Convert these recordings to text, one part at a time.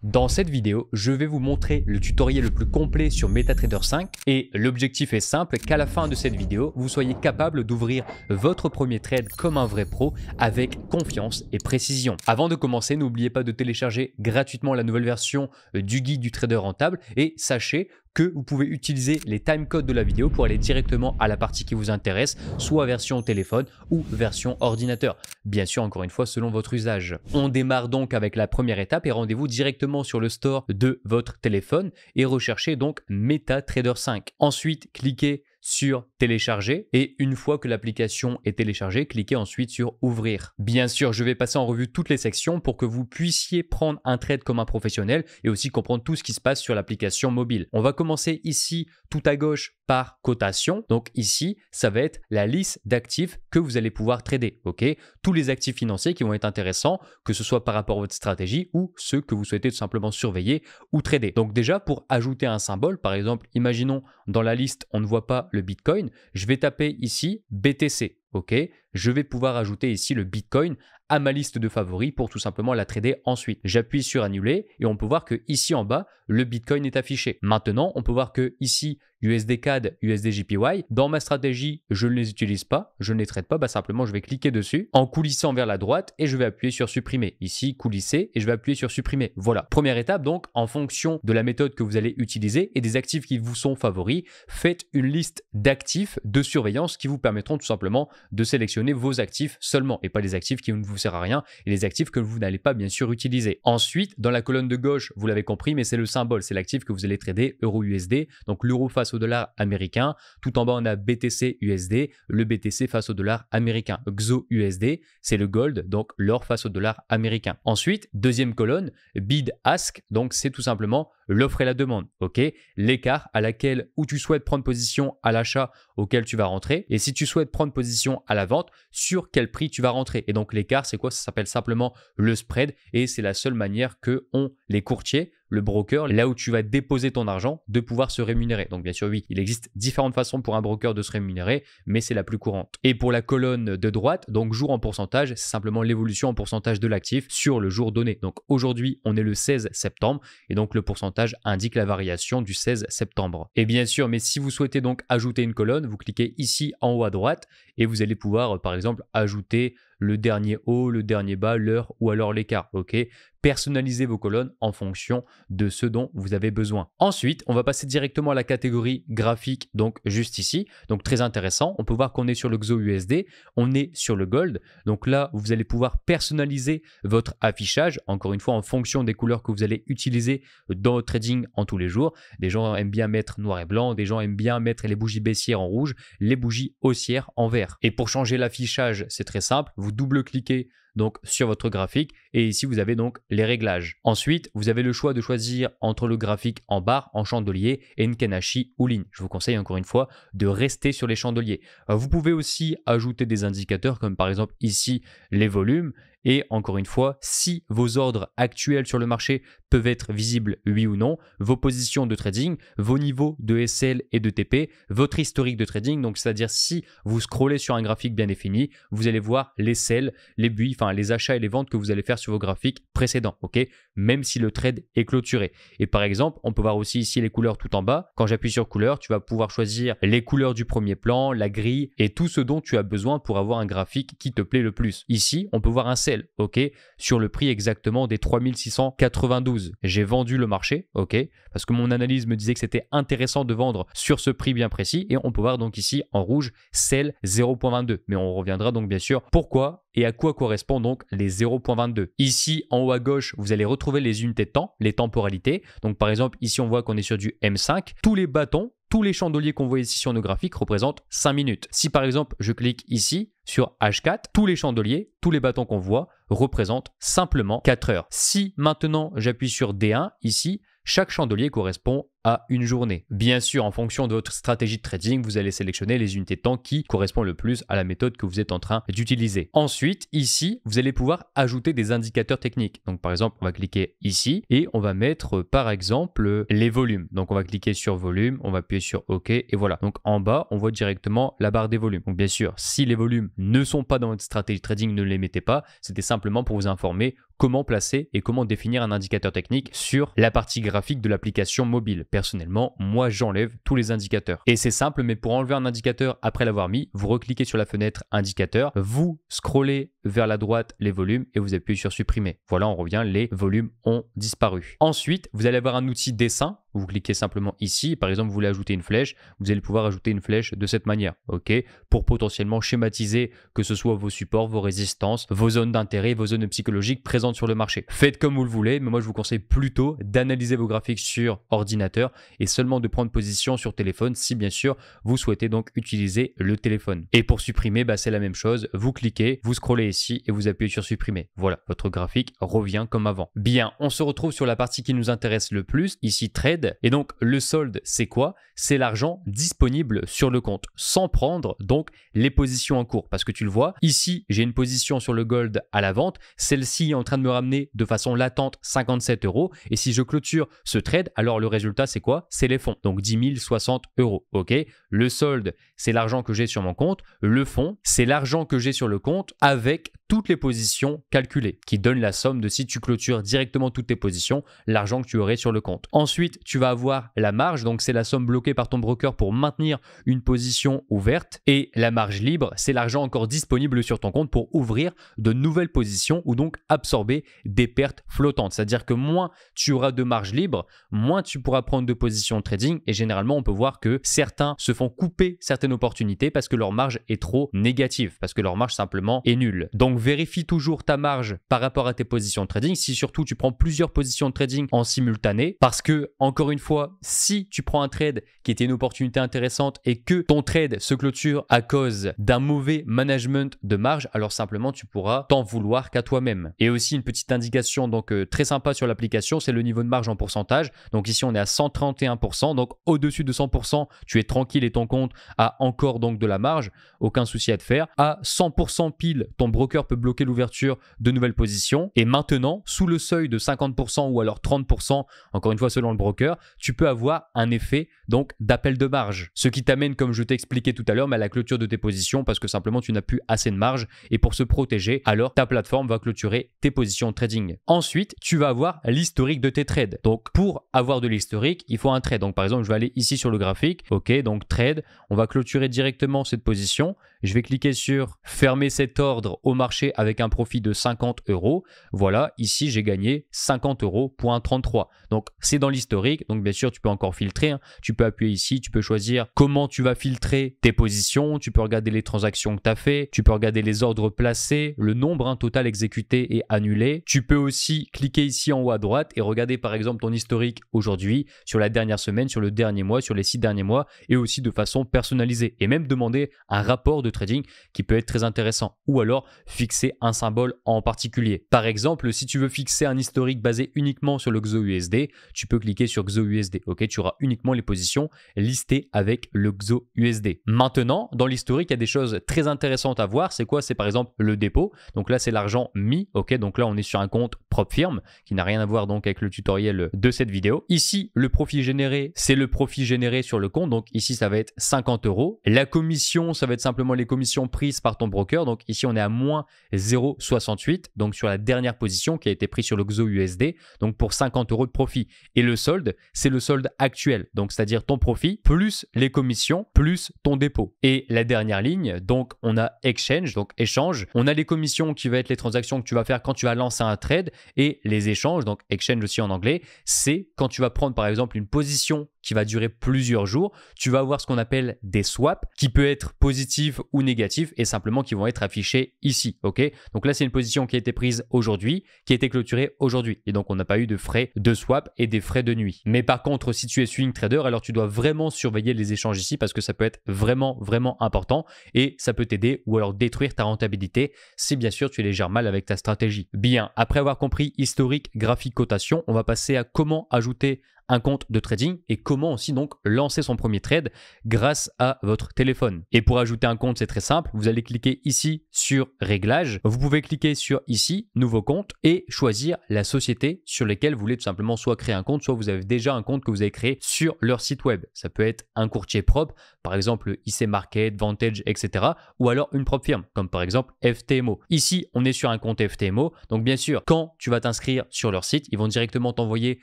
Dans cette vidéo, je vais vous montrer le tutoriel le plus complet sur MetaTrader 5 et l'objectif est simple, qu'à la fin de cette vidéo, vous soyez capable d'ouvrir votre premier trade comme un vrai pro avec confiance et précision. Avant de commencer, n'oubliez pas de télécharger gratuitement la nouvelle version du guide du trader rentable et sachez que vous pouvez utiliser les timecodes de la vidéo pour aller directement à la partie qui vous intéresse, soit version téléphone ou version ordinateur. Bien sûr, encore une fois, selon votre usage. On démarre donc avec la première étape et rendez-vous directement sur le store de votre téléphone et recherchez donc MetaTrader 5. Ensuite, cliquez sur télécharger et une fois que l'application est téléchargée, cliquez ensuite sur ouvrir. Bien sûr, je vais passer en revue toutes les sections pour que vous puissiez prendre un trade comme un professionnel et aussi comprendre tout ce qui se passe sur l'application mobile. On va commencer ici tout à gauche par cotation. Donc ici, ça va être la liste d'actifs que vous allez pouvoir trader. Ok, tous les actifs financiers qui vont être intéressants, que ce soit par rapport à votre stratégie ou ceux que vous souhaitez tout simplement surveiller ou trader. Donc déjà, pour ajouter un symbole, par exemple, imaginons dans la liste, on ne voit pas le Bitcoin, je vais taper ici BTC. Ok, je vais pouvoir ajouter ici le Bitcoin à ma liste de favoris pour tout simplement la trader ensuite. J'appuie sur annuler et on peut voir que ici en bas, le Bitcoin est affiché. Maintenant, on peut voir que ici, USD CAD, USD JPY, dans ma stratégie, je ne les utilise pas, je ne les traite pas, simplement je vais cliquer dessus en coulissant vers la droite et je vais appuyer sur supprimer. Ici, coulisser et je vais appuyer sur supprimer. Voilà. Première étape donc, en fonction de la méthode que vous allez utiliser et des actifs qui vous sont favoris, faites une liste d'actifs de surveillance qui vous permettront tout simplement de sélectionner vos actifs seulement et pas les actifs qui ne vous servent à rien et les actifs que vous n'allez pas bien sûr utiliser. Ensuite, dans la colonne de gauche, vous l'avez compris, mais c'est le symbole, c'est l'actif que vous allez trader euro-USD, donc l'euro face au dollar américain. Tout en bas, on a BTC-USD, le BTC face au dollar américain. XO-USD, c'est le gold, donc l'or face au dollar américain. Ensuite, deuxième colonne, bid-ask, donc c'est tout simplement l'offre et la demande, ok? L'écart à laquelle où tu souhaites prendre position à l'achat auquel tu vas rentrer et si tu souhaites prendre position à la vente, sur quel prix tu vas rentrer. Et donc l'écart, c'est quoi? Ça s'appelle simplement le spread et c'est la seule manière que ont les courtiers, le broker, là où tu vas déposer ton argent, de pouvoir se rémunérer. Donc bien sûr, oui, il existe différentes façons pour un broker de se rémunérer, mais c'est la plus courante. Et pour la colonne de droite, donc jour en pourcentage, c'est simplement l'évolution en pourcentage de l'actif sur le jour donné. Donc aujourd'hui, on est le 16 septembre et donc le pourcentage indique la variation du 16 septembre. Et bien sûr, mais si vous souhaitez donc ajouter une colonne, vous cliquez ici en haut à droite et vous allez pouvoir, par exemple, ajouter le dernier haut, le dernier bas, l'heure ou alors l'écart. Ok, personnalisez vos colonnes en fonction de ce dont vous avez besoin. Ensuite, on va passer directement à la catégorie graphique, donc juste ici. Donc très intéressant, on peut voir qu'on est sur le XO-USD, on est sur le gold. Donc là, vous allez pouvoir personnaliser votre affichage, encore une fois en fonction des couleurs que vous allez utiliser dans votre trading en tous les jours. Des gens aiment bien mettre noir et blanc, des gens aiment bien mettre les bougies baissières en rouge, les bougies haussières en vert. Et pour changer l'affichage, c'est très simple, vous double-cliquez donc sur votre graphique et ici vous avez donc les réglages. Ensuite, vous avez le choix de choisir entre le graphique en barre, en chandelier et une Kenashi ou ligne. Je vous conseille encore une fois de rester sur les chandeliers. Vous pouvez aussi ajouter des indicateurs comme par exemple ici les volumes et encore une fois, si vos ordres actuels sur le marché peuvent être visibles oui ou non, vos positions de trading, vos niveaux de SL et de TP, votre historique de trading, donc c'est-à-dire si vous scrollez sur un graphique bien défini, vous allez voir les sell, les buys, enfin les achats et les ventes que vous allez faire sur vos graphiques précédents, ok? Même si le trade est clôturé. Et par exemple, on peut voir aussi ici les couleurs tout en bas. Quand j'appuie sur couleur, tu vas pouvoir choisir les couleurs du premier plan, la grille et tout ce dont tu as besoin pour avoir un graphique qui te plaît le plus. Ici, on peut voir un sell, ok, sur le prix exactement des 3692. J'ai vendu le marché, ok, parce que mon analyse me disait que c'était intéressant de vendre sur ce prix bien précis et on peut voir donc ici en rouge sell 0.22. Mais on reviendra donc bien sûr pourquoi et à quoi correspondent donc les 0.22. Ici en haut à gauche, vous allez retrouver les unités de temps, les temporalités. Donc par exemple, ici on voit qu'on est sur du M5. Tous les bâtons, tous les chandeliers qu'on voit ici sur nos graphiques représentent 5 minutes. Si par exemple, je clique ici sur H4, tous les chandeliers, tous les bâtons qu'on voit représentent simplement 4 heures. Si maintenant j'appuie sur D1 ici, chaque chandelier correspond à une journée. Bien sûr, en fonction de votre stratégie de trading, vous allez sélectionner les unités de temps qui correspondent le plus à la méthode que vous êtes en train d'utiliser. Ensuite, ici, vous allez pouvoir ajouter des indicateurs techniques. Donc, par exemple, on va cliquer ici et on va mettre, par exemple, les volumes. Donc, on va cliquer sur volume, on va appuyer sur OK et voilà. Donc, en bas, on voit directement la barre des volumes. Donc, bien sûr, si les volumes ne sont pas dans votre stratégie de trading, ne les mettez pas. C'était simplement pour vous informer comment placer et comment définir un indicateur technique sur la partie graphique de l'application mobile. Personnellement, moi, j'enlève tous les indicateurs. Et c'est simple, mais pour enlever un indicateur après l'avoir mis, vous recliquez sur la fenêtre indicateur, vous scrollez vers la droite les volumes et vous appuyez sur supprimer. Voilà, on revient, les volumes ont disparu. Ensuite, vous allez avoir un outil dessin. Vous cliquez simplement ici. Par exemple, vous voulez ajouter une flèche. Vous allez pouvoir ajouter une flèche de cette manière, ok, pour potentiellement schématiser que ce soit vos supports, vos résistances, vos zones d'intérêt, vos zones psychologiques présentes sur le marché. Faites comme vous le voulez, mais moi, je vous conseille plutôt d'analyser vos graphiques sur ordinateur et seulement de prendre position sur téléphone si, bien sûr, vous souhaitez donc utiliser le téléphone. Et pour supprimer, c'est la même chose. Vous cliquez, vous scrollez ici et vous appuyez sur supprimer. Voilà, votre graphique revient comme avant. Bien, on se retrouve sur la partie qui nous intéresse le plus, ici trade. Et donc, le solde, c'est quoi? C'est l'argent disponible sur le compte, sans prendre donc les positions en cours. Parce que tu le vois, ici, j'ai une position sur le gold à la vente. Celle-ci est en train de me ramener de façon latente 57 €. Et si je clôture ce trade, alors le résultat, c'est quoi? C'est les fonds. Donc, 10 060 €. OK? Le solde, c'est l'argent que j'ai sur mon compte. Le fonds, c'est l'argent que j'ai sur le compte avec toutes les positions calculées, qui donnent la somme de, si tu clôtures directement toutes tes positions, l'argent que tu aurais sur le compte. Ensuite, tu vas avoir la marge, donc c'est la somme bloquée par ton broker pour maintenir une position ouverte. Et la marge libre, c'est l'argent encore disponible sur ton compte pour ouvrir de nouvelles positions ou donc absorber des pertes flottantes. C'est-à-dire que moins tu auras de marge libre, moins tu pourras prendre de positions trading. Et généralement, on peut voir que certains se font couper certaines opportunités parce que leur marge est trop négative, parce que leur marge simplement est nulle. Donc, vérifie toujours ta marge par rapport à tes positions de trading. Si surtout tu prends plusieurs positions de trading en simultané, parce que, encore une fois, si tu prends un trade qui était une opportunité intéressante et que ton trade se clôture à cause d'un mauvais management de marge, alors simplement tu pourras t'en vouloir qu'à toi-même. Et aussi une petite indication donc très sympa sur l'application, c'est le niveau de marge en pourcentage. Donc ici on est à 131%, donc au-dessus de 100%, tu es tranquille et ton compte a encore donc de la marge, aucun souci à te faire. À 100% pile, ton broker peut bloquer l'ouverture de nouvelles positions. Et maintenant, sous le seuil de 50% ou alors 30%, encore une fois selon le broker, tu peux avoir un effet donc d'appel de marge. Ce qui t'amène, comme je t'ai expliqué tout à l'heure, à la clôture de tes positions parce que simplement tu n'as plus assez de marge. Et pour se protéger, alors ta plateforme va clôturer tes positions de trading. Ensuite, tu vas avoir l'historique de tes trades. Donc pour avoir de l'historique, il faut un trade. Donc par exemple, je vais aller ici sur le graphique. Ok, donc trade, on va clôturer directement cette position. Je vais cliquer sur fermer cet ordre au marché avec un profit de 50 €. Voilà, ici j'ai gagné 50 €.33. Donc c'est dans l'historique. Donc bien sûr, tu peux encore filtrer. Tu peux appuyer ici, tu peux choisir comment tu vas filtrer tes positions. Tu peux regarder les transactions que tu as fait. Tu peux regarder les ordres placés, le nombre total exécuté et annulé. Tu peux aussi cliquer ici en haut à droite et regarder par exemple ton historique aujourd'hui, sur la dernière semaine, sur le dernier mois, sur les 6 derniers mois et aussi de façon personnalisée. Et même demander un rapport de trading qui peut être très intéressant, ou alors fixer un symbole en particulier. Par exemple, si tu veux fixer un historique basé uniquement sur le XOUSD, tu peux cliquer sur XOUSD. Ok, tu auras uniquement les positions listées avec le XOUSD. Maintenant, dans l'historique, il y a des choses très intéressantes à voir. C'est quoi? C'est par exemple le dépôt. Donc là, c'est l'argent mis. Ok, donc là, on est sur un compte propre firme qui n'a rien à voir donc avec le tutoriel de cette vidéo. Ici, le profit généré, c'est le profit généré sur le compte. Donc ici, ça va être 50 €. La commission, ça va être simplement les commissions prises par ton broker. Donc ici, on est à moins 0,68. Donc sur la dernière position qui a été prise sur le XOUSD. Donc pour 50 € de profit. Et le solde, c'est le solde actuel. Donc c'est-à-dire ton profit plus les commissions plus ton dépôt. Et la dernière ligne, donc on a exchange, donc échange. On a les commissions qui va être les transactions que tu vas faire quand tu vas lancer un trade et les échanges, donc exchange aussi en anglais, c'est quand tu vas prendre par exemple une position qui va durer plusieurs jours, tu vas avoir ce qu'on appelle des swaps qui peut être positif ou négatif et simplement qui vont être affichés ici. Ok, donc là, c'est une position qui a été prise aujourd'hui, qui a été clôturée aujourd'hui. Et donc, on n'a pas eu de frais de swap et des frais de nuit. Mais par contre, si tu es swing trader, alors tu dois vraiment surveiller les échanges ici parce que ça peut être vraiment, vraiment important et ça peut t'aider ou alors détruire ta rentabilité si bien sûr tu les gères mal avec ta stratégie. Bien, après avoir compris historique, graphique, cotation, on va passer à comment ajouter un compte de trading et comment aussi donc lancer son premier trade grâce à votre téléphone. Et pour ajouter un compte, c'est très simple. Vous allez cliquer ici sur Réglages. Vous pouvez cliquer sur ici, Nouveau compte et choisir la société sur laquelle vous voulez tout simplement soit créer un compte, soit vous avez déjà un compte que vous avez créé sur leur site web. Ça peut être un courtier propre, par exemple IC Market, Vantage, etc. Ou alors une propre firme, comme par exemple FTMO. Ici, on est sur un compte FTMO. Donc bien sûr, quand tu vas t'inscrire sur leur site, ils vont directement t'envoyer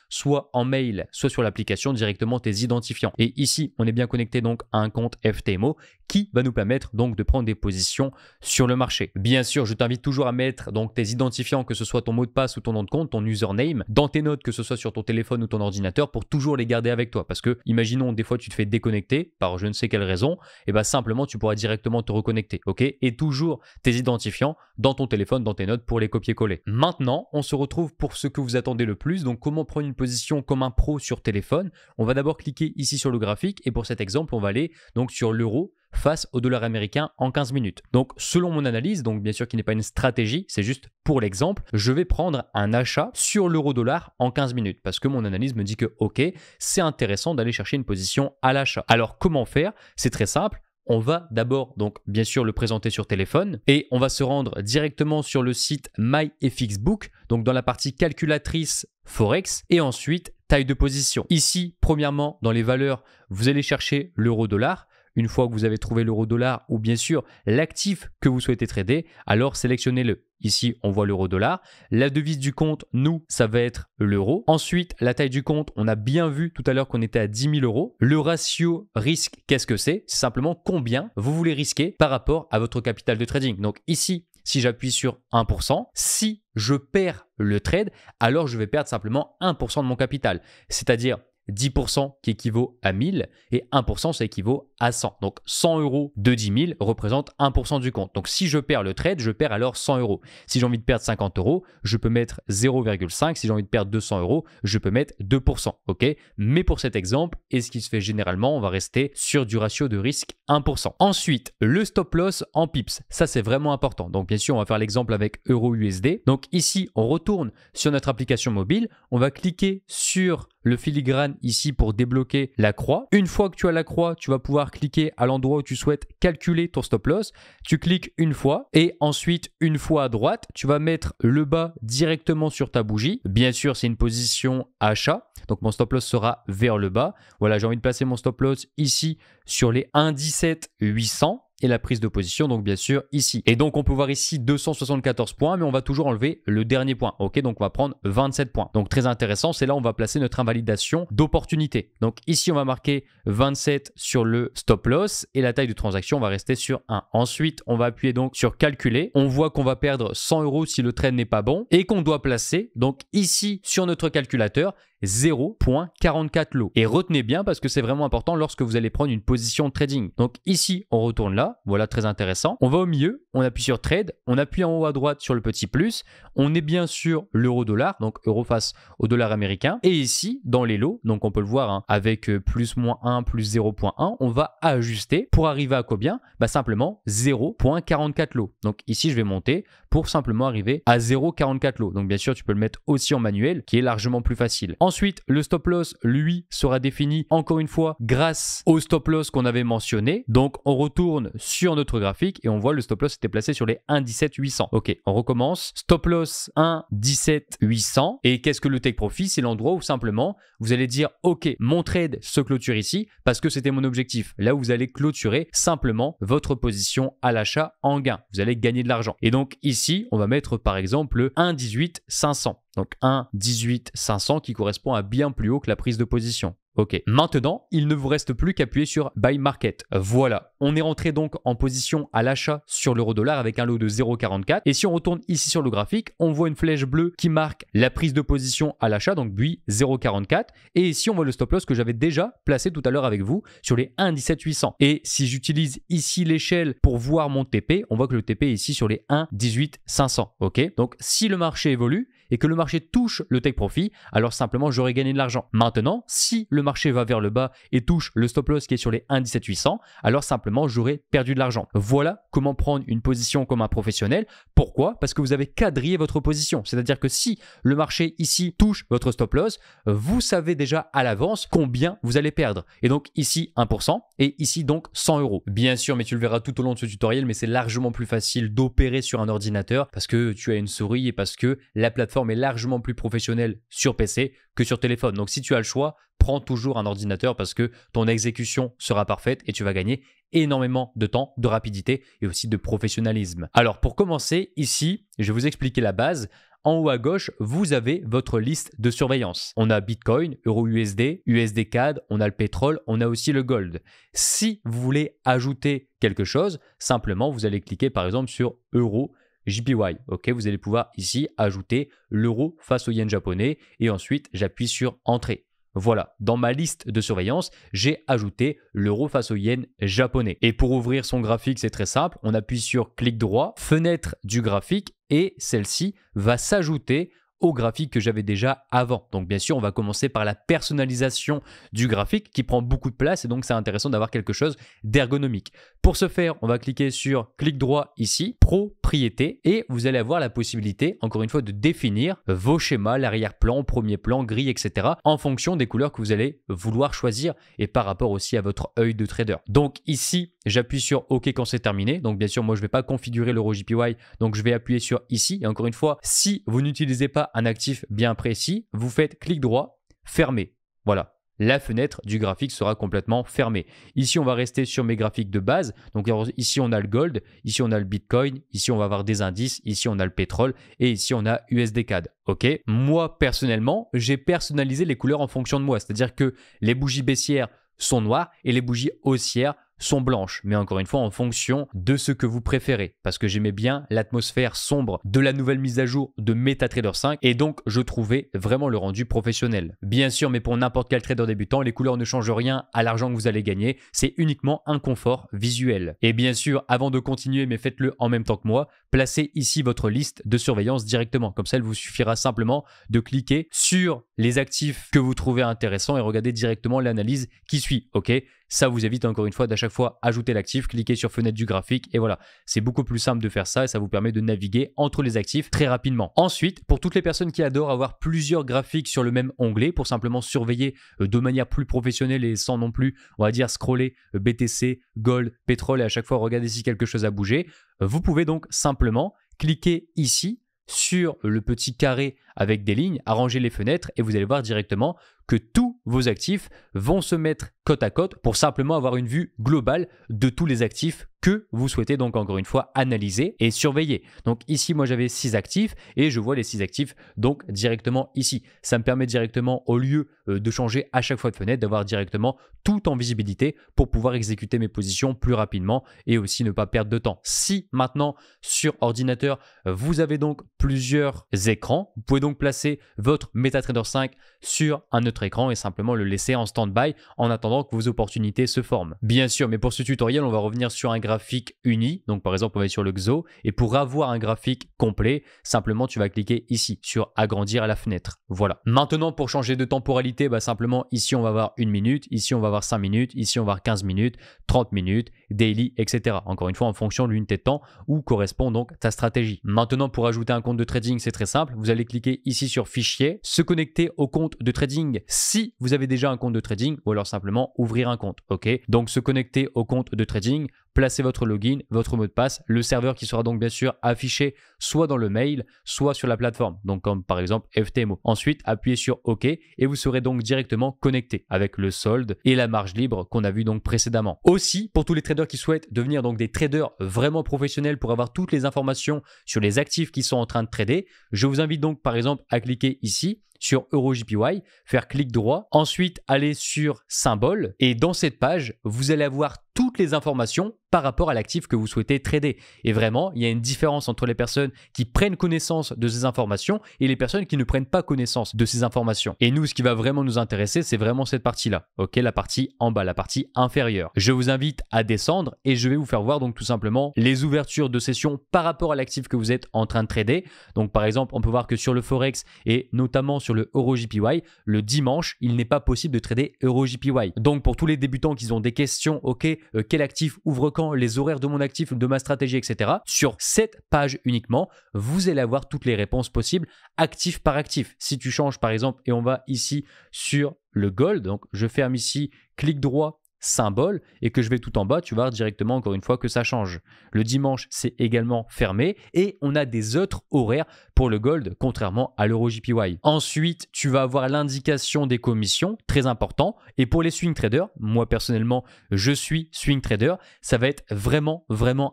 soit en mail, soit sur l'application directement tes identifiants. Et ici, on est bien connecté donc à un compte FTMO qui va nous permettre donc de prendre des positions sur le marché. Bien sûr, je t'invite toujours à mettre donc tes identifiants, que ce soit ton mot de passe ou ton nom de compte, ton username, dans tes notes, que ce soit sur ton téléphone ou ton ordinateur, pour toujours les garder avec toi. Parce que, imaginons, des fois, tu te fais déconnecter par je ne sais quelle raison, et bien simplement, tu pourras directement te reconnecter, ok? Et toujours tes identifiants dans ton téléphone, dans tes notes pour les copier-coller. Maintenant, on se retrouve pour ce que vous attendez le plus. Donc, comment prendre une position comme un pro sur téléphone? On va d'abord cliquer ici sur le graphique, et pour cet exemple, on va aller donc sur l'euro face au dollar américain en 15 minutes. Donc, selon mon analyse, donc bien sûr qui n'est pas une stratégie, c'est juste pour l'exemple, je vais prendre un achat sur l'euro-dollar en 15 minutes parce que mon analyse me dit que, ok, c'est intéressant d'aller chercher une position à l'achat. Alors, comment faire? C'est très simple. On va d'abord, donc bien sûr, le présenter sur téléphone et on va se rendre directement sur le site MyFXBook, donc dans la partie calculatrice Forex et ensuite taille de position. Ici, premièrement, dans les valeurs, vous allez chercher l'euro-dollar. Une fois que vous avez trouvé l'euro-dollar ou bien sûr l'actif que vous souhaitez trader, alors sélectionnez-le. Ici, on voit l'euro-dollar. La devise du compte, nous, ça va être l'euro. Ensuite, la taille du compte, on a bien vu tout à l'heure qu'on était à 10 000 euros. Le ratio risque, qu'est-ce que c'est? C'est simplement combien vous voulez risquer par rapport à votre capital de trading. Donc ici, si j'appuie sur 1%, si je perds le trade, alors je vais perdre simplement 1% de mon capital. C'est-à-dire 10% qui équivaut à 1000 et 1% ça équivaut à 100. Donc 100 euros de 10 000 représente 1% du compte. Donc si je perds le trade, je perds alors 100 euros. Si j'ai envie de perdre 50 euros, je peux mettre 0,5. Si j'ai envie de perdre 200 euros, je peux mettre 2%. Ok? Mais pour cet exemple, et ce qui se fait généralement, on va rester sur du ratio de risque 1%. Ensuite, le stop loss en pips. Ça, c'est vraiment important. Donc bien sûr, on va faire l'exemple avec euro-USD. Donc ici, on retourne sur notre application mobile. On va cliquer sur le filigrane ici pour débloquer la croix. Une fois que tu as la croix, tu vas pouvoir cliquer à l'endroit où tu souhaites calculer ton stop loss. Tu cliques une fois et ensuite une fois à droite, tu vas mettre le bas directement sur ta bougie. Bien sûr, c'est une position achat. Donc mon stop loss sera vers le bas. Voilà, j'ai envie de placer mon stop loss ici sur les 1,17 800. Et la prise de position, donc bien sûr ici. Et donc on peut voir ici 274 points, mais on va toujours enlever le dernier point. Ok, donc on va prendre 27 points. Donc très intéressant, c'est là où on va placer notre invalidation d'opportunité. Donc ici on va marquer 27 sur le stop loss et la taille de transaction va rester sur 1. Ensuite on va appuyer donc sur calculer. On voit qu'on va perdre 100 euros si le trade n'est pas bon et qu'on doit placer donc ici sur notre calculateur 0,44 lots. Et retenez bien parce que c'est vraiment important lorsque vous allez prendre une position de trading. Donc ici, on retourne là. Voilà, très intéressant. On va au milieu, on appuie sur trade, on appuie en haut à droite sur le petit plus. On est bien sur l'euro-dollar, donc euro face au dollar américain. Et ici, dans les lots, donc on peut le voir hein, avec plus moins 1, plus 0,1, on va ajuster pour arriver à combien? Bah simplement 0,44 lots. Donc ici, je vais monter pour simplement arriver à 0,44 lots. Donc bien sûr, tu peux le mettre aussi en manuel qui est largement plus facile. Ensuite, le stop loss, lui, sera défini encore une fois grâce au stop loss qu'on avait mentionné. Donc, on retourne sur notre graphique et on voit le stop loss était placé sur les 1,17 800. Ok, on recommence. Stop loss 1,17 800. Et qu'est-ce que le take profit? C'est l'endroit où simplement vous allez dire, ok, mon trade se clôture ici parce que c'était mon objectif. Là où vous allez clôturer simplement votre position à l'achat en gain. Vous allez gagner de l'argent. Et donc ici, on va mettre par exemple le 1,18 500. Donc 1,18 500 qui correspond à bien plus haut que la prise de position. Ok, maintenant, il ne vous reste plus qu'à appuyer sur Buy Market. Voilà, on est rentré donc en position à l'achat sur l'euro-dollar avec un lot de 0,44. Et si on retourne ici sur le graphique, on voit une flèche bleue qui marque la prise de position à l'achat, donc BUI 0,44. Et ici, on voit le stop loss que j'avais déjà placé tout à l'heure avec vous sur les 1,17 800. Et si j'utilise ici l'échelle pour voir mon TP, on voit que le TP est ici sur les 1,18 500. Ok, donc si le marché évolue, et que le marché touche le take profit, alors simplement j'aurai gagné de l'argent. Maintenant, si le marché va vers le bas et touche le stop loss qui est sur les 1,17800, alors simplement j'aurai perdu de l'argent. Voilà comment prendre une position comme un professionnel. Pourquoi? Parce que vous avez quadrillé votre position. C'est-à-dire que si le marché ici touche votre stop loss, vous savez déjà à l'avance combien vous allez perdre. Et donc ici 1% et ici donc 100 €. Bien sûr, mais tu le verras tout au long de ce tutoriel, mais c'est largement plus facile d'opérer sur un ordinateur parce que tu as une souris et parce que la plateforme est largement plus professionnelle sur PC que sur téléphone. Donc si tu as le choix, prends toujours un ordinateur parce que ton exécution sera parfaite et tu vas gagner énormément de temps, de rapidité et aussi de professionnalisme. Alors pour commencer, ici, je vais vous expliquer la base. En haut à gauche, vous avez votre liste de surveillance. On a Bitcoin, Euro-USD, USD-CAD, on a le pétrole, on a aussi le gold. Si vous voulez ajouter quelque chose, simplement vous allez cliquer par exemple sur Euro JPY. Ok, vous allez pouvoir ici ajouter l'euro face au yen japonais et ensuite j'appuie sur Entrée. Voilà, dans ma liste de surveillance, j'ai ajouté l'euro face au yen japonais. Et pour ouvrir son graphique, c'est très simple. On appuie sur clic droit, fenêtre du graphique et celle-ci va s'ajouter au graphique que j'avais déjà avant. Donc bien sûr, on va commencer par la personnalisation du graphique qui prend beaucoup de place et donc c'est intéressant d'avoir quelque chose d'ergonomique. Pour ce faire, on va cliquer sur clic droit ici, propriété et vous allez avoir la possibilité, encore une fois, de définir vos schémas, l'arrière-plan, premier plan, grille, etc. en fonction des couleurs que vous allez vouloir choisir et par rapport aussi à votre œil de trader. Donc ici, j'appuie sur OK quand c'est terminé. Donc bien sûr, moi je ne vais pas configurer l'euro JPY, donc je vais appuyer sur ici. Et encore une fois, si vous n'utilisez pas un actif bien précis, vous faites clic droit, fermer. Voilà. La fenêtre du graphique sera complètement fermée. Ici, on va rester sur mes graphiques de base. Donc ici, on a le gold, ici, on a le Bitcoin, ici, on va avoir des indices, ici, on a le pétrole et ici, on a USD-CAD. Ok. Moi, personnellement, j'ai personnalisé les couleurs en fonction de moi. C'est-à-dire que les bougies baissières sont noires et les bougies haussières sont blanches, mais encore une fois en fonction de ce que vous préférez, parce que j'aimais bien l'atmosphère sombre de la nouvelle mise à jour de MetaTrader 5 et donc je trouvais vraiment le rendu professionnel. Bien sûr, mais pour n'importe quel trader débutant, les couleurs ne changent rien à l'argent que vous allez gagner, c'est uniquement un confort visuel. Et bien sûr, avant de continuer, mais faites-le en même temps que moi, placez ici votre liste de surveillance directement, comme ça il vous suffira simplement de cliquer sur les actifs que vous trouvez intéressants et regarder directement l'analyse qui suit, ok? Ça vous évite encore une fois d'à chaque fois ajouter l'actif, cliquer sur fenêtre du graphique et voilà. C'est beaucoup plus simple de faire ça et ça vous permet de naviguer entre les actifs très rapidement. Ensuite, pour toutes les personnes qui adorent avoir plusieurs graphiques sur le même onglet pour simplement surveiller de manière plus professionnelle et sans non plus, on va dire, scroller BTC, Gold, pétrole et à chaque fois regarder si quelque chose a bougé, vous pouvez donc simplement cliquer ici sur le petit carré avec des lignes, arranger les fenêtres et vous allez voir directement que tous vos actifs vont se mettre côte à côte pour simplement avoir une vue globale de tous les actifs que vous souhaitez donc encore une fois analyser et surveiller. Donc ici, moi j'avais 6 actifs et je vois les 6 actifs donc directement ici. Ça me permet directement, au lieu de changer à chaque fois de fenêtre, d'avoir directement tout en visibilité pour pouvoir exécuter mes positions plus rapidement et aussi ne pas perdre de temps. Si maintenant sur ordinateur, vous avez donc plusieurs écrans, vous pouvez donc placer votre MetaTrader 5 sur un autre écran et simplement le laisser en stand-by en attendant que vos opportunités se forment. Bien sûr, mais pour ce tutoriel, on va revenir sur un graphique uni. Donc par exemple, on va être sur le XO et pour avoir un graphique complet, simplement tu vas cliquer ici sur agrandir à la fenêtre. Voilà. Maintenant, pour changer de temporalité, simplement ici on va avoir 1 minute, ici on va avoir 5 minutes, ici on va avoir 15 minutes, 30 minutes, daily, etc. Encore une fois, en fonction de l'unité de temps où correspond donc ta stratégie. Maintenant, pour ajouter un compte de trading, c'est très simple. Vous allez cliquer ici sur fichier, se connecter au compte de trading si vous avez déjà un compte de trading ou alors simplement ouvrir un compte. Ok, donc se connecter au compte de trading, placez votre login, votre mot de passe, le serveur qui sera donc bien sûr affiché soit dans le mail, soit sur la plateforme, donc comme par exemple FTMO. Ensuite, appuyez sur OK et vous serez donc directement connecté avec le solde et la marge libre qu'on a vu donc précédemment. Aussi, pour tous les traders qui souhaitent devenir donc des traders vraiment professionnels pour avoir toutes les informations sur les actifs qui sont en train de trader, je vous invite donc par exemple à cliquer ici sur EuroJPY, faire clic droit, ensuite aller sur symbole et dans cette page, vous allez avoir toutes les informations par rapport à l'actif que vous souhaitez trader. Et vraiment, il y a une différence entre les personnes qui prennent connaissance de ces informations et les personnes qui ne prennent pas connaissance de ces informations. Et nous, ce qui va vraiment nous intéresser, c'est vraiment cette partie-là, ok, la partie en bas, la partie inférieure. Je vous invite à descendre et je vais vous faire voir donc tout simplement les ouvertures de session par rapport à l'actif que vous êtes en train de trader. Donc par exemple, on peut voir que sur le Forex et notamment sur le EuroJPY, le dimanche, il n'est pas possible de trader EuroJPY. Donc pour tous les débutants qui ont des questions, ok, quel actif ouvre quand, les horaires de mon actif, de ma stratégie, etc. Sur cette page uniquement, vous allez avoir toutes les réponses possibles, actif par actif. Si tu changes par exemple, et on va ici sur le gold, donc je ferme ici, clic droit, symbole, et que je vais tout en bas, tu vas voir directement encore une fois que ça change. Le dimanche, c'est également fermé et on a des autres horaires pour le gold, contrairement à l'EuroJPY. Ensuite, tu vas avoir l'indication des commissions, très important. Et pour les swing traders, moi personnellement, je suis swing trader, ça va être vraiment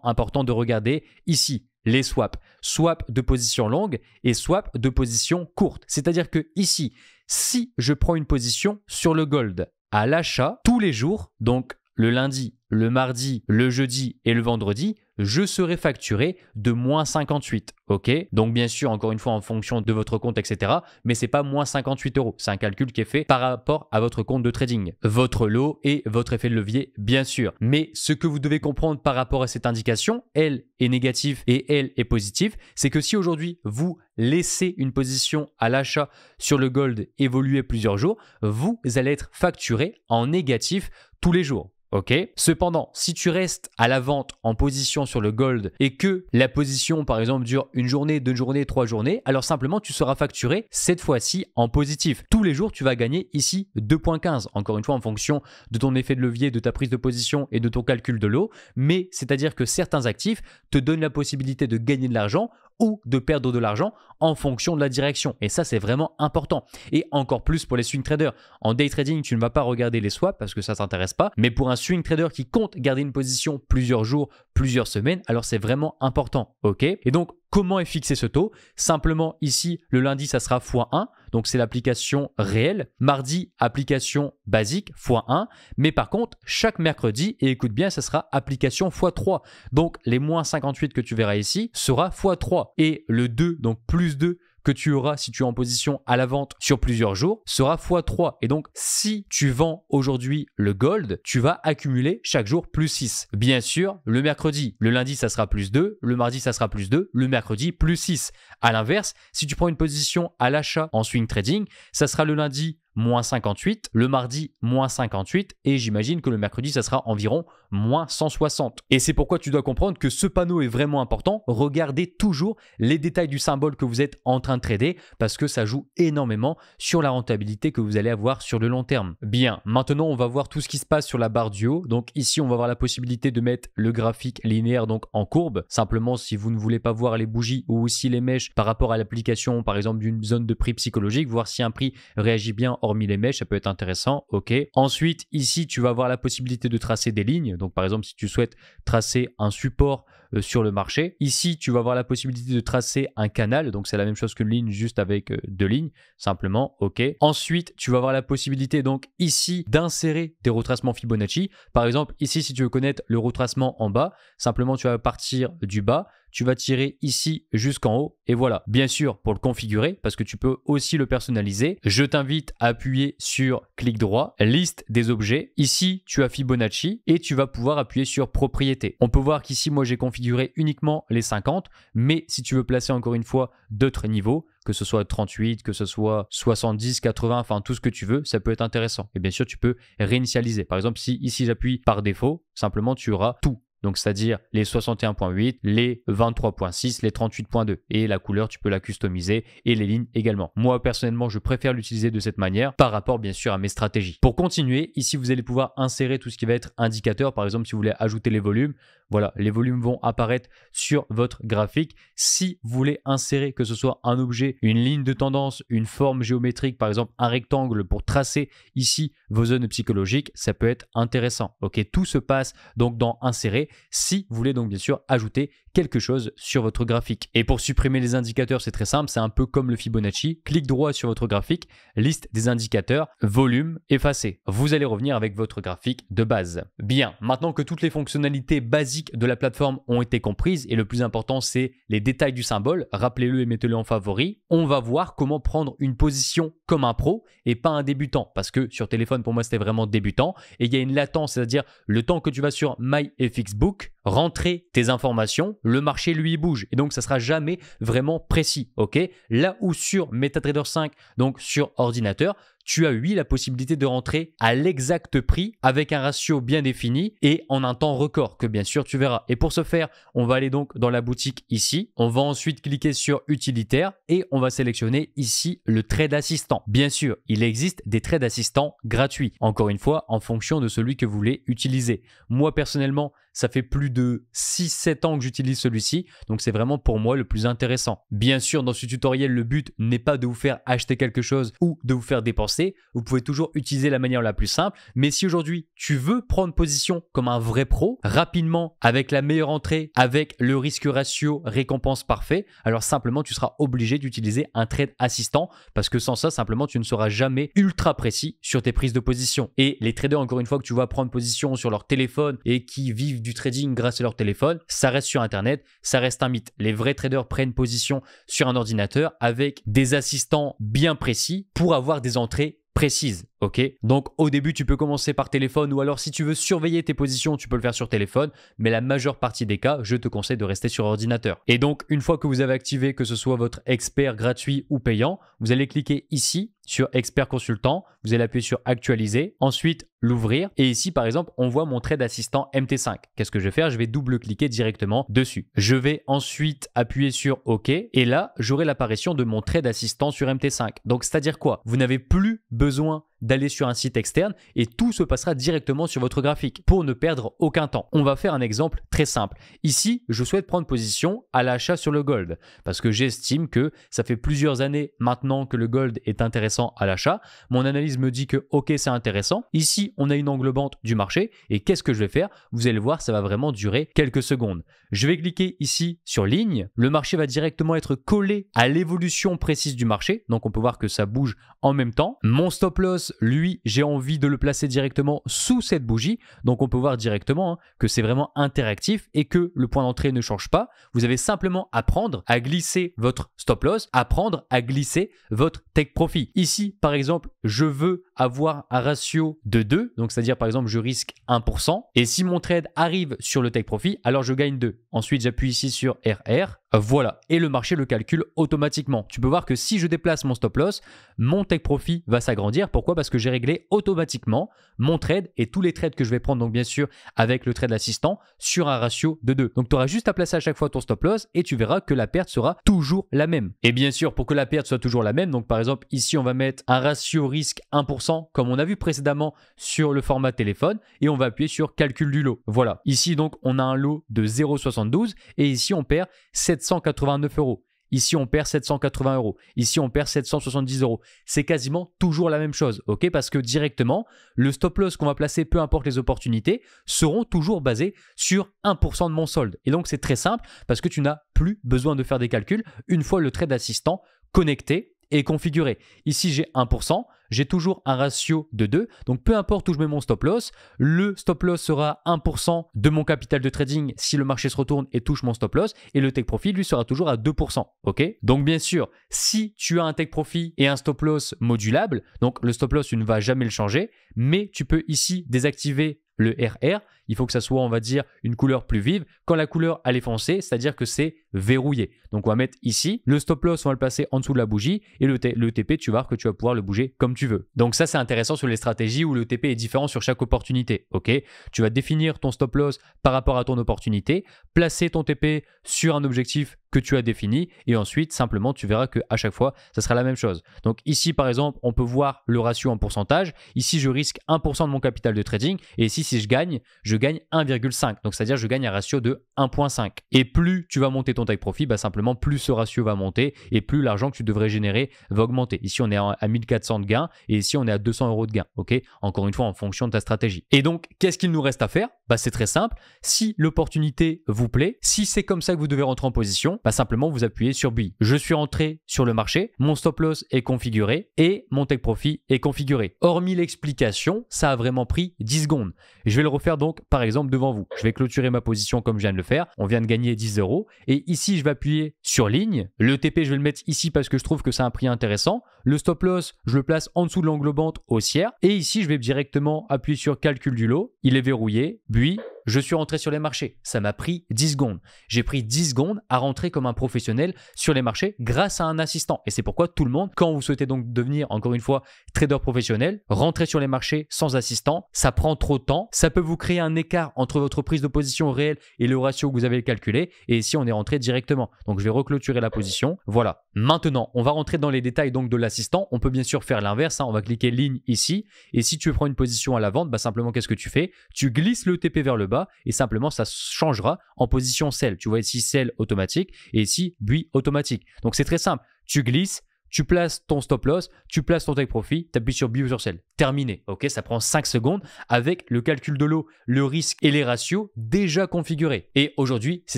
important de regarder ici les swaps. Swap de position longue et swap de position courte. C'est-à-dire que ici, si je prends une position sur le gold à l'achat tous les jours, donc le lundi, le mardi, le jeudi et le vendredi, je serai facturé de moins 58. Ok, donc bien sûr, encore une fois, en fonction de votre compte, etc. Mais c'est pas moins 58 €. C'est un calcul qui est fait par rapport à votre compte de trading. Votre lot et votre effet de levier, bien sûr. Mais ce que vous devez comprendre par rapport à cette indication, elle est négative et elle est positive, c'est que si aujourd'hui, vous laissez une position à l'achat sur le gold évoluer plusieurs jours, vous allez être facturé en négatif tous les jours. Ok. Cependant, si tu restes à la vente en position sur le gold et que la position, par exemple, dure une journée, 2 journées, 3 journées, alors simplement, tu seras facturé cette fois-ci en positif. Tous les jours, tu vas gagner ici 2,15. Encore une fois, en fonction de ton effet de levier, de ta prise de position et de ton calcul de lot. Mais c'est-à-dire que certains actifs te donnent la possibilité de gagner de l'argent ou de perdre de l'argent en fonction de la direction. Et ça, c'est vraiment important. Et encore plus pour les swing traders. En day trading, tu ne vas pas regarder les swaps parce que ça ne t'intéresse pas. Mais pour un swing trader qui compte garder une position plusieurs jours, plusieurs semaines, alors c'est vraiment important. Ok. Et donc, comment est fixé ce taux? Simplement ici, le lundi, ça sera x1. Donc, c'est l'application réelle. Mardi, application basique x1. Mais par contre, chaque mercredi, et écoute bien, ça sera application x3. Donc, les moins 58 que tu verras ici sera x3. Et le 2, donc plus 2, que tu auras si tu es en position à la vente sur plusieurs jours sera x3. Et donc, si tu vends aujourd'hui le gold, tu vas accumuler chaque jour plus 6. Bien sûr, le mercredi, le lundi, ça sera plus 2, le mardi, ça sera plus 2, le mercredi, plus 6. À l'inverse, si tu prends une position à l'achat en swing trading, ça sera le lundi, moins 58, le mardi, moins 58 et j'imagine que le mercredi, ça sera environ moins 160. Et c'est pourquoi tu dois comprendre que ce panneau est vraiment important. Regardez toujours les détails du symbole que vous êtes en train de trader parce que ça joue énormément sur la rentabilité que vous allez avoir sur le long terme. Bien, maintenant, on va voir tout ce qui se passe sur la barre du haut. Donc ici, on va avoir la possibilité de mettre le graphique linéaire donc en courbe. Simplement, si vous ne voulez pas voir les bougies ou aussi les mèches par rapport à l'application, par exemple, d'une zone de prix psychologique, voir si un prix réagit bien hormis les mèches, ça peut être intéressant, ok. Ensuite, ici, tu vas avoir la possibilité de tracer des lignes. Donc, par exemple, si tu souhaites tracer un support sur le marché, ici, tu vas avoir la possibilité de tracer un canal. Donc, c'est la même chose qu'une ligne, juste avec deux lignes, simplement, ok. Ensuite, tu vas avoir la possibilité, donc, ici, d'insérer des retracements Fibonacci. Par exemple, ici, si tu veux connaître le retracement en bas, simplement, tu vas partir du bas, tu vas tirer ici jusqu'en haut et voilà. Bien sûr, pour le configurer, parce que tu peux aussi le personnaliser, je t'invite à appuyer sur clic droit, liste des objets. Ici, tu as Fibonacci et tu vas pouvoir appuyer sur propriété. On peut voir qu'ici, moi, j'ai configuré uniquement les 50, mais si tu veux placer encore une fois d'autres niveaux, que ce soit 38, que ce soit 70, 80, enfin tout ce que tu veux, ça peut être intéressant. Et bien sûr, tu peux réinitialiser. Par exemple, si ici j'appuie par défaut, simplement tu auras tout. Donc, c'est-à-dire les 61.8, les 23.6, les 38.2. Et la couleur, tu peux la customiser et les lignes également. Moi, personnellement, je préfère l'utiliser de cette manière par rapport, bien sûr, à mes stratégies. Pour continuer, ici, vous allez pouvoir insérer tout ce qui va être indicateur. Par exemple, si vous voulez ajouter les volumes, voilà, les volumes vont apparaître sur votre graphique. Si vous voulez insérer que ce soit un objet, une ligne de tendance, une forme géométrique, par exemple un rectangle pour tracer ici vos zones psychologiques, ça peut être intéressant. Ok, tout se passe donc dans insérer si vous voulez donc bien sûr ajouter quelque chose sur votre graphique. Et pour supprimer les indicateurs, c'est très simple, c'est un peu comme le Fibonacci. Clic droit sur votre graphique, liste des indicateurs, volume, effacer. Vous allez revenir avec votre graphique de base. Bien, maintenant que toutes les fonctionnalités basiques de la plateforme ont été comprises, et le plus important, c'est les détails du symbole, rappelez-le et mettez-le en favori, on va voir comment prendre une position comme un pro et pas un débutant. Parce que sur téléphone, pour moi, c'était vraiment débutant. Et il y a une latence, c'est-à-dire le temps que tu vas sur MyFXBook, rentrer tes informations, le marché lui bouge et donc ça sera jamais vraiment précis, ok? Là où sur MetaTrader 5, donc sur ordinateur, tu as la possibilité de rentrer à l'exact prix avec un ratio bien défini et en un temps record que bien sûr tu verras. Et pour ce faire, on va aller donc dans la boutique ici. On va ensuite cliquer sur utilitaire et on va sélectionner ici le trade assistant. Bien sûr, il existe des trades assistants gratuits. Encore une fois, en fonction de celui que vous voulez utiliser. Moi personnellement, ça fait plus de 6-7 ans que j'utilise celui-ci, donc c'est vraiment pour moi le plus intéressant. Bien sûr, dans ce tutoriel, le but n'est pas de vous faire acheter quelque chose ou de vous faire dépenser. Vous pouvez toujours utiliser la manière la plus simple, mais si aujourd'hui tu veux prendre position comme un vrai pro, rapidement, avec la meilleure entrée, avec le risque ratio récompense parfait, alors simplement tu seras obligé d'utiliser un trade assistant parce que sans ça, simplement tu ne seras jamais ultra précis sur tes prises de position. Et les traders, encore une fois, que tu vas prendre position sur leur téléphone et qui vivent du trading grâce à leur téléphone, ça reste sur internet, ça reste un mythe. Les vrais traders prennent position sur un ordinateur avec des assistants bien précis pour avoir des entrées précises, ok? Donc au début, tu peux commencer par téléphone ou alors si tu veux surveiller tes positions, tu peux le faire sur téléphone, mais la majeure partie des cas, je te conseille de rester sur ordinateur. Et donc une fois que vous avez activé que ce soit votre expert gratuit ou payant, vous allez cliquer ici sur expert consultant, vous allez appuyer sur actualiser, ensuite l'ouvrir et ici par exemple on voit mon trade assistant MT5. Qu'est-ce que je vais faire? Je vais double-cliquer directement dessus. Je vais ensuite appuyer sur OK et là j'aurai l'apparition de mon trade assistant sur MT5. Donc c'est-à-dire quoi? Vous n'avez plus besoin d'aller sur un site externe et tout se passera directement sur votre graphique pour ne perdre aucun temps. On va faire un exemple très simple. Ici, je souhaite prendre position à l'achat sur le gold parce que j'estime que ça fait plusieurs années maintenant que le gold est intéressant à l'achat. Mon analyse me dit que OK, c'est intéressant. Ici, on a une englobante du marché et qu'est-ce que je vais faire? Vous allez voir, ça va vraiment durer quelques secondes. Je vais cliquer ici sur ligne. Le marché va directement être collé à l'évolution précise du marché. Donc, on peut voir que ça bouge en même temps. Mon stop loss, lui, j'ai envie de le placer directement sous cette bougie. Donc, on peut voir directement que c'est vraiment interactif et que le point d'entrée ne change pas. Vous avez simplement à apprendre à glisser votre stop loss, apprendre à glisser votre take profit. Ici, par exemple, je veux avoir un ratio de 2. Donc, c'est-à-dire, par exemple, je risque 1%. Et si mon trade arrive sur le take profit, alors je gagne 2. Ensuite, j'appuie ici sur RR. Voilà, et le marché le calcule automatiquement. Tu peux voir que si je déplace mon stop loss, mon take profit va s'agrandir. Pourquoi? Parce que j'ai réglé automatiquement mon trade et tous les trades que je vais prendre, donc bien sûr avec le trade assistant, sur un ratio de 2. Donc tu auras juste à placer à chaque fois ton stop loss et tu verras que la perte sera toujours la même. Et bien sûr, pour que la perte soit toujours la même, donc par exemple ici on va mettre un ratio risque 1% comme on a vu précédemment sur le format téléphone et on va appuyer sur calcul du lot. Voilà, ici donc on a un lot de 0,72 et ici on perd 789 €. Ici, on perd 780 €. Ici, on perd 770 €. C'est quasiment toujours la même chose, ok? Parce que directement, le stop loss qu'on va placer, peu importe les opportunités, seront toujours basés sur 1% de mon solde. Et donc, c'est très simple parce que tu n'as plus besoin de faire des calculs une fois le trade assistant connecté et configuré. Ici, j'ai 1%. J'ai toujours un ratio de 2. Donc, peu importe où je mets mon stop loss, le stop loss sera 1% de mon capital de trading si le marché se retourne et touche mon stop loss. Et le take profit, lui, sera toujours à 2%. OK? Donc, bien sûr, si tu as un take profit et un stop loss modulable, donc le stop loss, tu ne vas jamais le changer, mais tu peux ici désactiver le RR. Il faut que ça soit, on va dire, une couleur plus vive. Quand la couleur elle est foncée, c'est-à-dire que c'est verrouillé. Donc, on va mettre ici. Le stop loss, on va le placer en dessous de la bougie. Et le TP, tu vas voir que tu vas pouvoir le bouger comme tu veux. Donc, ça, c'est intéressant sur les stratégies où le TP est différent sur chaque opportunité. OK? Tu vas définir ton stop loss par rapport à ton opportunité, placer ton TP sur un objectif que tu as défini et ensuite, simplement, tu verras qu'à chaque fois, ça sera la même chose. Donc, ici, par exemple, on peut voir le ratio en pourcentage. Ici, je risque 1% de mon capital de trading et ici, si je gagne 1,5. Donc, c'est-à-dire je gagne un ratio de 1,5. Et plus tu vas monter ton take profit, bah simplement plus ce ratio va monter et plus l'argent que tu devrais générer va augmenter. Ici, on est à 1400 de gains et ici, on est à 200 € de gains. Ok, encore une fois, en fonction de ta stratégie. Et donc, qu'est-ce qu'il nous reste à faire? Bah, c'est très simple. Si l'opportunité vous plaît, si c'est comme ça que vous devez rentrer en position, bah simplement vous appuyez sur Buy. Je suis rentré sur le marché, mon stop loss est configuré et mon take profit est configuré. Hormis l'explication, ça a vraiment pris 10 secondes. Je vais le refaire donc par exemple devant vous. Je vais clôturer ma position comme je viens de le faire. On vient de gagner 10 € et ici je vais appuyer sur ligne. Le TP je vais le mettre ici parce que je trouve que c'est un prix intéressant. Le stop loss je le place en dessous de l'englobante haussière et ici je vais directement appuyer sur calcul du lot. Il est verrouillé, Buy. Je suis rentré sur les marchés. Ça m'a pris 10 secondes. J'ai pris 10 secondes à rentrer comme un professionnel sur les marchés grâce à un assistant. Et c'est pourquoi tout le monde, quand vous souhaitez donc devenir, encore une fois, trader professionnel, rentrer sur les marchés sans assistant, ça prend trop de temps. Ça peut vous créer un écart entre votre prise de position réelle et le ratio que vous avez calculé. Et ici, on est rentré directement. Donc, je vais reclôturer la position. Voilà. Maintenant, on va rentrer dans les détails donc de l'assistant. On peut bien sûr faire l'inverse. On va cliquer ligne ici. Et si tu veux prendre une position à la vente, bah simplement, qu'est-ce que tu fais? Tu glisses le TP vers le bas et simplement ça changera en position sell. Tu vois ici sell automatique et ici Buy automatique. Donc c'est très simple. Tu glisses, tu places ton stop loss, tu places ton take profit, tu appuies sur Buy ou sur sell. Terminé. Ok, ça prend 5 secondes avec le calcul de lot, le risque et les ratios déjà configurés. Et aujourd'hui, c'est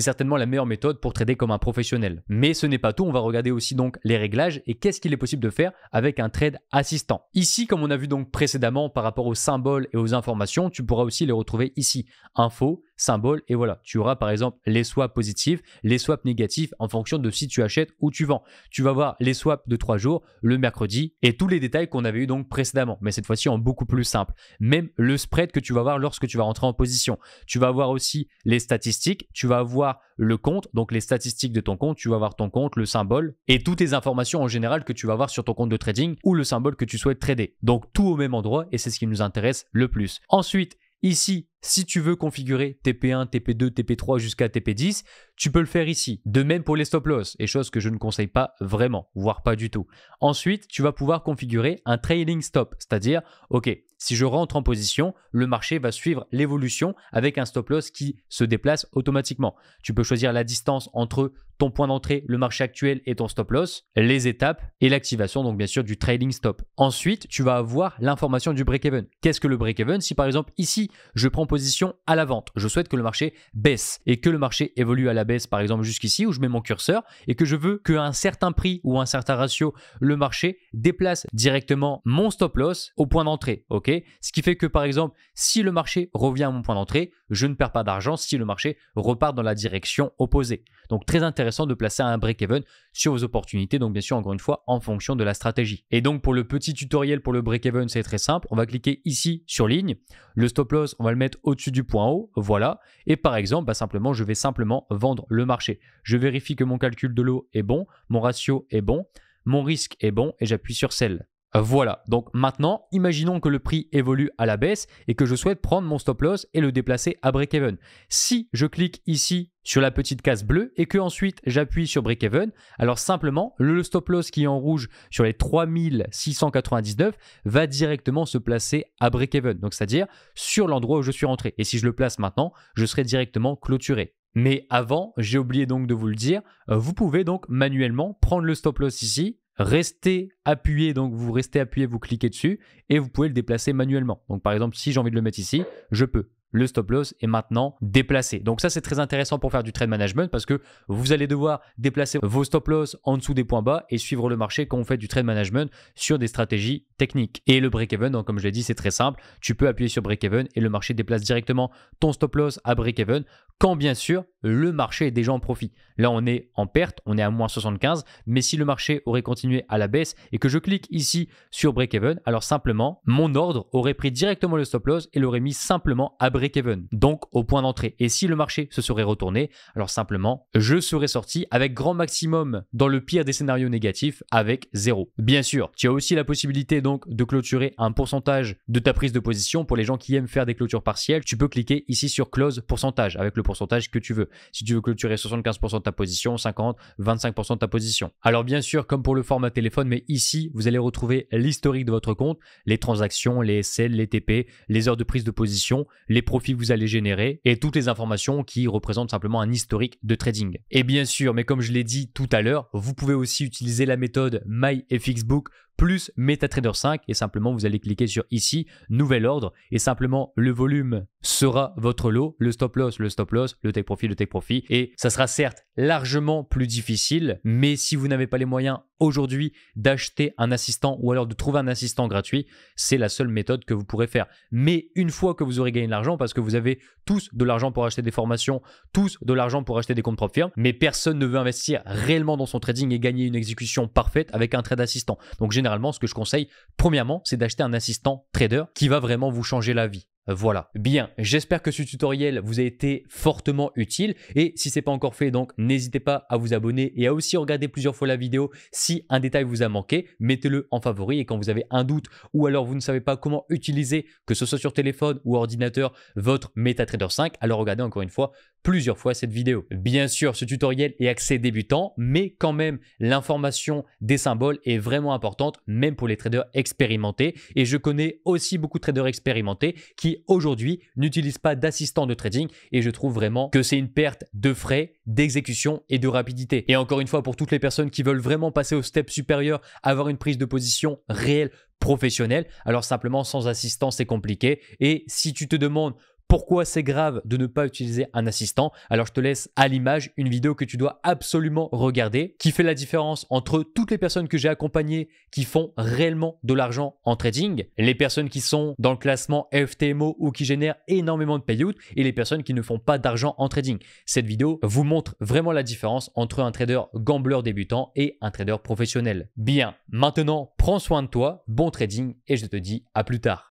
certainement la meilleure méthode pour trader comme un professionnel. Mais ce n'est pas tout. On va regarder aussi donc les réglages et qu'est-ce qu'il est possible de faire avec un trade assistant. Ici, comme on a vu donc précédemment par rapport aux symboles et aux informations, tu pourras aussi les retrouver ici. Info, symbole et voilà. Tu auras par exemple les swaps positifs, les swaps négatifs en fonction de si tu achètes ou tu vends. Tu vas voir les swaps de 3 jours, le mercredi et tous les détails qu'on avait eu donc précédemment. Mais cette fois-ci en beaucoup plus simple. Même le spread que tu vas voir lorsque tu vas rentrer en position. Tu vas voir aussi les statistiques, tu vas voir le compte, donc les statistiques de ton compte, tu vas voir ton compte, le symbole et toutes les informations en général que tu vas voir sur ton compte de trading ou le symbole que tu souhaites trader. Donc tout au même endroit et c'est ce qui nous intéresse le plus. Ensuite, ici, si tu veux configurer TP1, TP2, TP3 jusqu'à TP10, tu peux le faire ici. De même pour les stop loss, et chose que je ne conseille pas vraiment, voire pas du tout. Ensuite, tu vas pouvoir configurer un trailing stop, c'est-à-dire, ok, si je rentre en position, le marché va suivre l'évolution avec un stop loss qui se déplace automatiquement. Tu peux choisir la distance entre ton point d'entrée, le marché actuel et ton stop loss, les étapes et l'activation donc bien sûr du trailing stop. Ensuite, tu vas avoir l'information du break-even. Qu'est-ce que le break-even? Si par exemple ici, je prends position à la vente, je souhaite que le marché baisse et que le marché évolue à la baisse par exemple jusqu'ici où je mets mon curseur et que je veux qu'à un certain prix ou un certain ratio, le marché déplace directement mon stop loss au point d'entrée. Ok, ce qui fait que par exemple, si le marché revient à mon point d'entrée, je ne perds pas d'argent si le marché repart dans la direction opposée. Donc très intéressant de placer un break-even sur vos opportunités, donc bien sûr encore une fois en fonction de la stratégie. Et donc pour le petit tutoriel pour le break-even, c'est très simple, on va cliquer ici sur ligne, le stop loss on va le mettre au-dessus du point haut, voilà, et par exemple simplement je vais simplement vendre le marché. Je vérifie que mon calcul de lot est bon, mon ratio est bon, mon risque est bon et j'appuie sur sell. Voilà, donc maintenant, imaginons que le prix évolue à la baisse et que je souhaite prendre mon stop loss et le déplacer à break-even. Si je clique ici sur la petite case bleue et que ensuite j'appuie sur break-even, alors simplement le stop loss qui est en rouge sur les 3699 va directement se placer à break-even, donc c'est-à-dire sur l'endroit où je suis rentré. Et si je le place maintenant, je serai directement clôturé. Mais avant, j'ai oublié donc de vous le dire, vous pouvez donc manuellement prendre le stop loss ici, restez appuyé, donc vous restez appuyé, vous cliquez dessus et vous pouvez le déplacer manuellement. Donc par exemple, si j'ai envie de le mettre ici, je peux. Le stop loss est maintenant déplacé. Donc ça, c'est très intéressant pour faire du trade management parce que vous allez devoir déplacer vos stop loss en dessous des points bas et suivre le marché quand vous faites du trade management sur des stratégies techniques. Et le break-even, donc comme je l'ai dit, c'est très simple. Tu peux appuyer sur break-even et le marché déplace directement ton stop loss à break-even quand bien sûr le marché est déjà en profit. Là, on est en perte, on est à moins 75, mais si le marché aurait continué à la baisse et que je clique ici sur break-even, alors simplement, mon ordre aurait pris directement le stop loss et l'aurait mis simplement à break-even, donc au point d'entrée. Et si le marché se serait retourné, alors simplement, je serais sorti avec grand maximum dans le pire des scénarios négatifs avec 0. Bien sûr, tu as aussi la possibilité donc de clôturer un pourcentage de ta prise de position. Pour les gens qui aiment faire des clôtures partielles, tu peux cliquer ici sur close pourcentage avec le pourcentage que tu veux. Si tu veux clôturer 75% de ta position, 50, 25% de ta position. Alors bien sûr, comme pour le format téléphone, mais ici, vous allez retrouver l'historique de votre compte, les transactions, les SL, les TP, les heures de prise de position, les profits que vous allez générer et toutes les informations qui représentent simplement un historique de trading. Et bien sûr, mais comme je l'ai dit tout à l'heure, vous pouvez aussi utiliser la méthode MyFXBook plus MetaTrader 5 et simplement vous allez cliquer sur ici, nouvel ordre et simplement le volume sera votre lot, le stop loss, le take profit et ça sera certes largement plus difficile, mais si vous n'avez pas les moyens aujourd'hui d'acheter un assistant ou alors de trouver un assistant gratuit, c'est la seule méthode que vous pourrez faire. Mais une fois que vous aurez gagné de l'argent, parce que vous avez tous de l'argent pour acheter des formations, tous de l'argent pour acheter des comptes propres firmes, mais personne ne veut investir réellement dans son trading et gagner une exécution parfaite avec un trade assistant. Donc généralement, ce que je conseille, premièrement, c'est d'acheter un assistant trader qui va vraiment vous changer la vie. Voilà. Bien, j'espère que ce tutoriel vous a été fortement utile et si ce n'est pas encore fait, donc n'hésitez pas à vous abonner et à aussi regarder plusieurs fois la vidéo si un détail vous a manqué, mettez-le en favori et quand vous avez un doute ou alors vous ne savez pas comment utiliser, que ce soit sur téléphone ou ordinateur, votre MetaTrader 5, alors regardez encore une fois plusieurs fois cette vidéo. Bien sûr, ce tutoriel est axé débutant, mais quand même, l'information des symboles est vraiment importante, même pour les traders expérimentés. Et je connais aussi beaucoup de traders expérimentés qui aujourd'hui n'utilisent pas d'assistant de trading et je trouve vraiment que c'est une perte de frais, d'exécution et de rapidité. Et encore une fois, pour toutes les personnes qui veulent vraiment passer au step supérieur, avoir une prise de position réelle, professionnelle, alors simplement sans assistant, c'est compliqué. Et si tu te demandes pourquoi c'est grave de ne pas utiliser un assistant? Alors je te laisse à l'image une vidéo que tu dois absolument regarder qui fait la différence entre toutes les personnes que j'ai accompagnées qui font réellement de l'argent en trading, les personnes qui sont dans le classement FTMO ou qui génèrent énormément de payout et les personnes qui ne font pas d'argent en trading. Cette vidéo vous montre vraiment la différence entre un trader gambler débutant et un trader professionnel. Bien, maintenant prends soin de toi, bon trading et je te dis à plus tard.